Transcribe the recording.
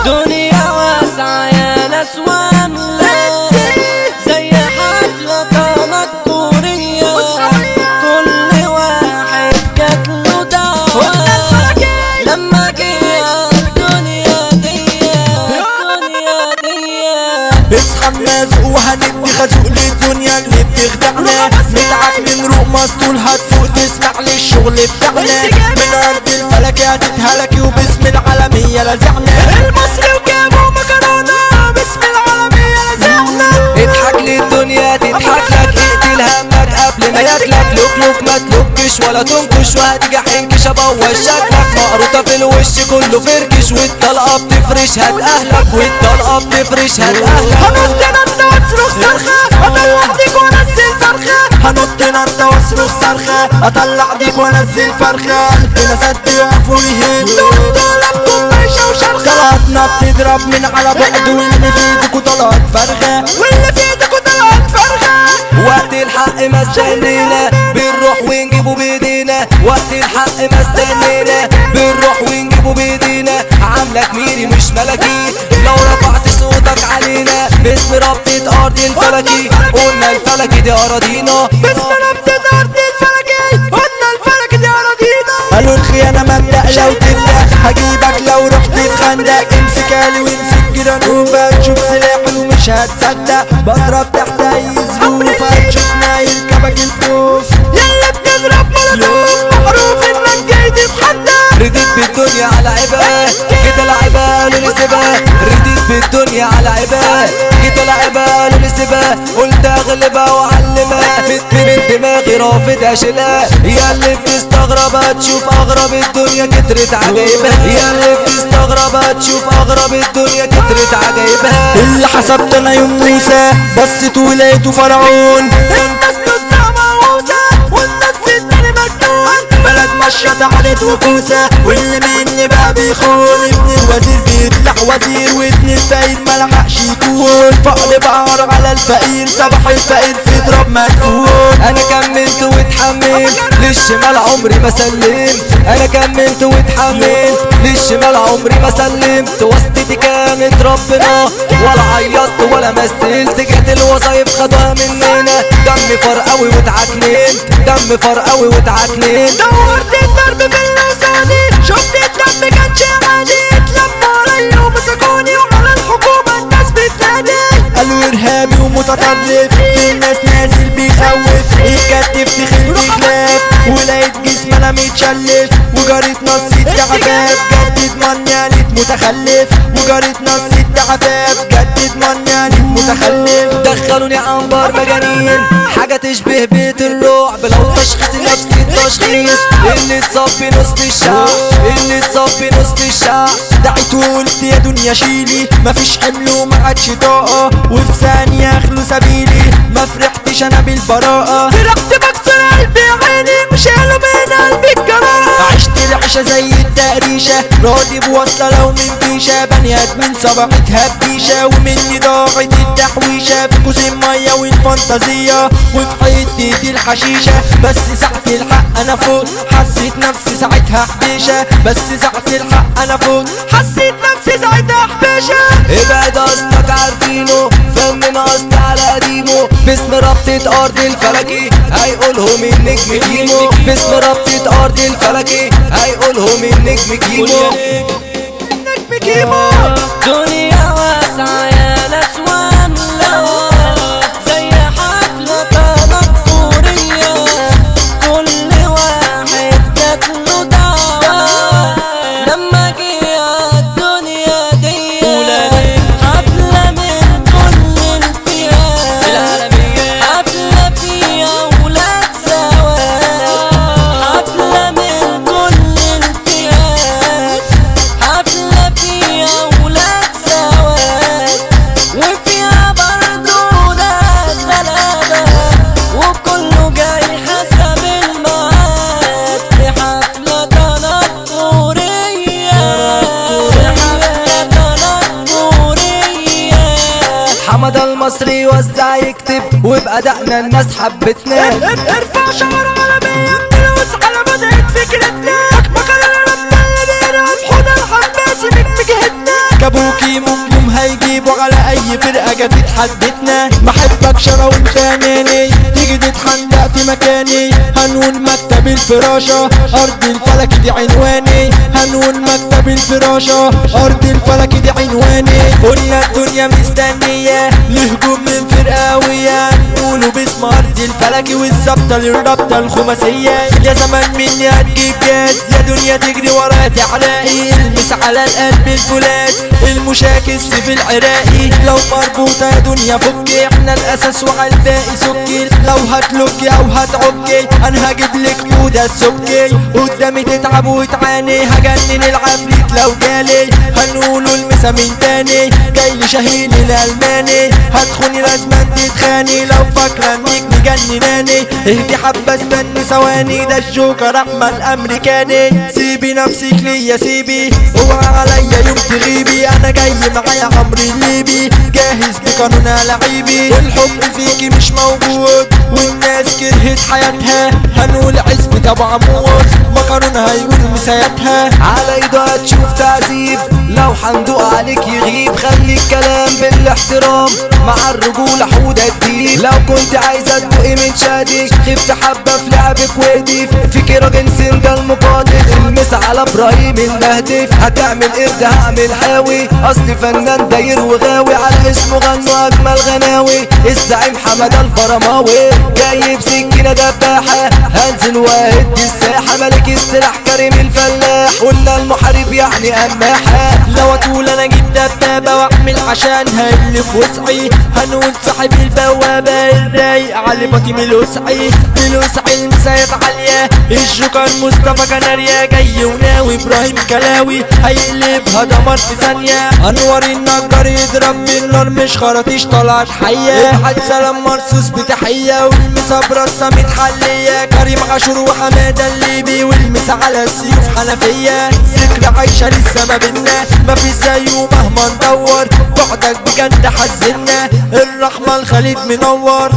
دنيا واسعة يا ناس واملة زي حفلة تنكرية، كل واحد جاتله دعوة لما جه الدنيا دي. اصحى النازق وهندي خازوق للدنيا اللي بتخدعنا، نتعب من روق مسطول هتفوق تسمع للشغل بتاعنا، من ارض الفلك هتتهلكي وباسم العالمية لزعنا، المصري وجابوا مكرونة باسم العالمية لزعنا. اضحك للدنيا تضحك لك، اقتل همك قبل ما ياكلك، لوك ما تلوكش ولا تنكش وهتيجي حنكش ابوظ شكلك، مقروطة في الوش كله فركش والطلقة بتفرش هات اهلك، والطلقة بتفرش هات اهلك. هنط نطة واصرخ صرخة اطلع ديك وانزل فرخة، هنط نطة واصرخ صرخة اطلع ديك وانزل فرخة، قلبنا سد يقف ويهب طلبكم ماشية وشرخة، طلعتنا بتضرب من على بعد واللي في ايدكوا طلعت فرخة، واللي في ايدكوا طلعت فرخة. وقت الحق ما استنينا بنروح ونجيبه بايدينا، وقت الحق ما استنينا بنروح ونجيبه بايدينا، عاملك ميري مش ملكي لو رفعت صوتك علينا، باسم ربطة ارض الفلكي قلنا الفلكي دي اراضينا، باسم ربطة ارض الفلكي قلنا الفلكي دي اراضينا. قالوا الخيانة مبدأ لو تبدأ هجيبك لو رحت الخندق، امسك آلي وامسك جرانوفة تشوف سلاحي ومش هتصدق، بضرب تحت اي ظروف هتشوفنا يركبك الخوف، يلا بتضرب مولوتوف معروف انك جاي تتحدى، رديت بالدنيا على عباه كده لعبة قالوا لي سيبها، رديت بالدنيا على عباه كده لعبة قالوا لي سيبها، قلت اغلبها واعلمها من دماغي رافض اشيلها، يا اللي بتستغرب هتشوف اغرب الدنيا كترت عجايبها، يا اللي بتستغرب هتشوف اغرب الدنيا كترت عجايبها. اللي حسبت انا يوم موسى بصيت ولقيته فرعون، الناس نصها موسى والناس التاني مجنون، بلد ماشية تعالت وكوسة واللي مني بقى بيخون، ابن الوزير بيطلع وزير وابن الفقير ملحقش يكون، فقر بعر على الفقير صباح الفقير في ضرب مدفون، انا كملت واتحملت للشمال عمري ما سلمت، انا كملت واتحملت للشمال عمري ما سلمت، وسطتي كانت ربنا ولا عيطت ولا مثلت، جت الوظايف خدوها مننا، دم فرقوي واتعكننت، دم فرقوي واتعكننت. دورت الضرب في اللوساني شفت الدم كانش عادي، اتلموا عليا ومسكوني وعلى الحكومة الناس بتنادي، قالوا ارهابي ومتطرف الناس نازل بيخوف، يكتف تخل في خلاف ولقيت جسم انا متشلف، وجريت نص التعباب جدد منيالة متخلف، وجريت نص التعباب جدد منيالة متخلف، دخلوني عنبر مجانين حاجة تشبه بيت الرعب، لو تشخيص نفسي التشخيص اللي تصفي نص الشعب، اللي تصفي نص الشعب. دعيت وقلت يا دنيا شيلي مفيش حمل وما عادش طاقة، وفي ثانية اخلو سبيلي ما فرحتش انا بالبراءة، فرحت بكسر قلبي عيني مش قالوا من قلبي الجراح، عشت العيشة زي التقريشة راضي بوصلة لو من بيشة، بني ادمين صباحتها ببيشة ومني ضاعت التحويشة، في كوز المية والفانتازية وفي حتة الحشيشة، بس ساعة الحق انا فوت حسيت نفسي ساعتها حبيشة، بس ساعة الحق انا فوت حسيت نفسي ساعتها حبيشة. ابعد اصلك عارفينه فنن اصل على قديمه، باسم ربطة ارض الفلكي هيقولهم النجم كيمو، باسم ربطة ارض الفلكي هيقولهم النجم كيمو. نجم كيمو. دنيا واسعة يا ناس واملة زي حفلة تنكرية، كل واحد جاتله دعوة لما جه الدنيا دي، حفلة من كل الفئات، حفلة فيها ولاد سواد، حفلة من كل الفئات، حفلة فيها ولاد سواد، وفيها برضو ناس غلابة، وكله جاي حسب الميعاد، في حفلة تنكرية، في حفلة تنكرية. حمد المصري وزع يكتب وبأدائنا الناس حبتنا، ارفع شعر عالمية بنلوس على بداية فكرتنا، مكان الرب اللي بيرعب حدا كابوكي ممكن هيجيبوا على اي فرقة جت تحدتنا. بحبك شرا وانت اناني تيجي تتحندق في مكاني. هنقول مكتب الفراشة ارض الفلك دي عنواني. هنقول مكتب الفراشة ارض الفلك دي عنواني. قلنا الدنيا مستنية لهجوم من فرقاوية نقولوا باسم ارض الفلك والظبطة للرابطة الخماسية. يا زمان مني هتجيب جاز يا دنيا تجري ورا تعلاقي. المس على القلب الفولاذ المشاكس في العراقي. لو مربوطة يا دنيا فكي احنا الاساس وعلى الباقي سكي. لو هتلوكي او هتعكي انا هجيب لك موده السكي. قدامي تتعب وتعاني هجنن العفريت لو جالي. هنقولوا المسا من تاني جاي لي شاهين الالماني. هتخوني لازم تتخاني لو فاكرة انك مجنناني. اهدي حبة استني ثواني ده الجوكر احمد الامريكاني. سيبي نفسك ليا سيبي اوعى عليا يوم تغيبي. انا جاي معايا عمرو الليبي جاهز بقانون لعيبي. والحب فيكي مش موجود والناس كرهت حياتها. هنقول عزبة ابو عمود مقارون هيقول مساياتها. على ايده هتشوف تعذيب لو حندق عليك يغيب. خلي الكلام بالاحترام مع الرجولة حودة الديب. لو كنت عايزة تدوقي من شادك خفت حبة في لعبك ودي. فيكي راجل سنجة المقاتل المس على ابراهيم المهدف. هتعمل قرد هعمل حاوي اصل فنان داير وغاوي. على اسمه غنوا اجمل غناوي الزعيم حمد الفرماوي. جاي بسكينة دباحة هنزل وهدي الساحة. ملك السلاح كريم الفلاح قلنا المحارب يعني اماحة. لو اطول انا اجيب دبابة واعمل عشانها اللي في وسعي. هنقول صاحب البوابة الرايق علي بطيم الوسعي. الوسعي المسايات عالية الجوكر مصطفى كناريا جاي وناوي. ابراهيم كلاوي هيقلبها دمار في ثانية. انور النجار يضرب بالنار مش خراطيش طلعت حية. ابعت سلام مرصوص بتحية والمسا برصة متحلية. كريم عاشور وحمادة الليبي والمسا على السيوف حنفية. ذكرى عايشة لسه ما بينا مفيش زيه مهما ندور. بعدك بجد حزنا الرحمة الخليج منور.